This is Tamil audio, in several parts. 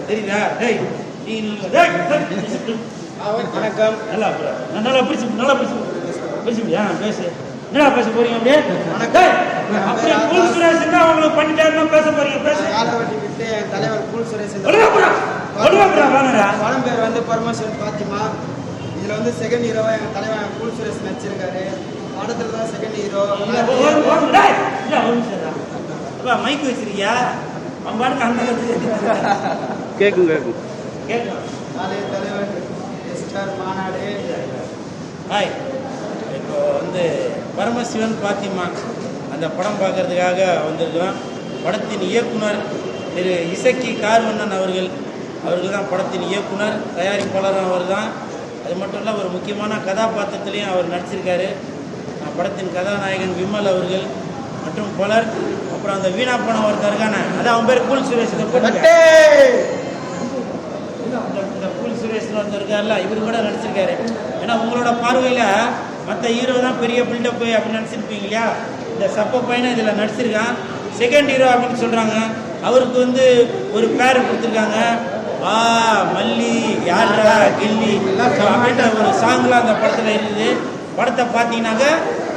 தெரியுதா? வணக்கம். நல்லா பேசுறியா? பேசு. என்னடா பேச போறீங்க? அப்படியே அப்படியே கூல் சுரேஷ் அவங்களுக்கு பண்ணிட்டாருன்னா பேச போறீங்க. பேச என் தலைவர் கூல் சுரேஷ். படம் பேர் வந்து பரமசிவன் பாத்திமா. இதுல வந்து செகண்ட் ஹீரோவா எங்க தலைவர் கூல் சுரேஷ் நடிச்சிருக்காரு. படத்துல தான் செகண்ட் ஹீரோ. மைக் வச்சிருக்கியா? அவன் பாட்டுக்கு அந்த கேட்கும் தலைவர் எஸ்டார் மாநாடு. ஹாய். இப்போ வந்து பரமசிவன் பாத்திமா அந்த படம் பார்க்கறதுக்காக வந்திருக்கிறோம். படத்தின் இயக்குனர் திரு இசக்கி கார்வண்ணன் அவர்கள் தான் படத்தின் இயக்குனர், தயாரிப்பாளரும் அவர் தான். அது மட்டும் இல்லை, ஒரு முக்கியமான கதாபாத்திரத்திலையும் அவர் நடிச்சிருக்காரு. படத்தின் கதாநாயகன் விமல் அவர்கள் மற்றும் பலர். அப்புறம் அந்த வீணா போன ஒருத்தர் இருக்கானே, அதான் அவன் பேர் கூல் சுரேஷ். இந்த கூல் சுரேஷ்னு ஒருத்தர் இருக்கார்ல, இவர் கூட நடிச்சிருக்காரு. ஏன்னா உங்களோட பார்வையில் மற்ற ஹீரோ தான் பெரிய பில்டப்பு அப்படின்னு நடிச்சிருப்பீங்க இல்லையா? இந்த சப்ப பையனை இதில் நடிச்சிருக்கான். செகண்ட் ஹீரோ அப்படின்னு சொல்கிறாங்க. அவருக்கு வந்து ஒரு பேர் கொடுத்துருக்காங்க, மல்லி யாரா கில்லி அப்படின்ற ஒரு சாங்லாம் அந்த படத்தில் இருக்குது. படத்தை பார்த்தீங்கன்னாக்க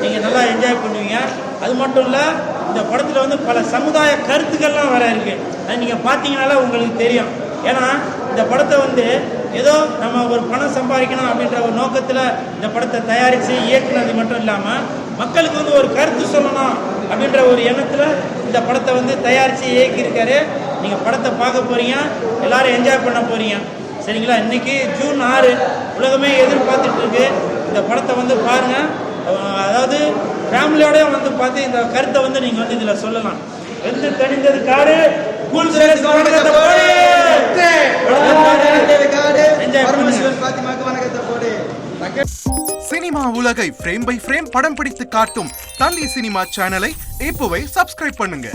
நீங்கள் நல்லா என்ஜாய் பண்ணுவீங்க. அது மட்டும் இல்லை, இந்த படத்தில் வந்து பல சமுதாய கருத்துக்கள்லாம் வர இருக்குது. அது நீங்கள் பார்த்தீங்கனால உங்களுக்கு தெரியும். ஏன்னா இந்த படத்தை வந்து ஏதோ நம்ம ஒரு பணம் சம்பாதிக்கணும் அப்படின்ற ஒரு நோக்கத்தில் இந்த படத்தை தயாரித்து இயக்குனது மட்டும் இல்லாமல் மக்களுக்கு வந்து ஒரு கருத்து சொல்லணும் அப்படின்ற ஒரு எண்ணத்தில் இந்த படத்தை வந்து தயாரித்து இயக்கியிருக்காரு. நீங்கள் படத்தை பார்க்க போகிறீங்க, எல்லோரும் என்ஜாய் பண்ண போகிறீங்க. சரிங்களா? இன்றைக்கி ஜூன் 6 உலகமே எதிர்பார்த்துட்டு இருக்கு. இந்த படத்தை வந்து பாருங்கள். அதாவது ஃபேமிலியோடய வந்து பார்த்து இந்த கருத்தை வந்து நீங்கள் வந்து இதில் சொல்லலாம். எந்த தனிந்தது காடு கூல் சுரேஷ் வணக்கத்தை போடு. சினிமா உலகை ஃப்ரேம் பை ஃப்ரேம் படம் பிடித்து காட்டும் தந்தி சினிமா சேனலை இப்போவே சப்ஸ்கிரைப் பண்ணுங்க.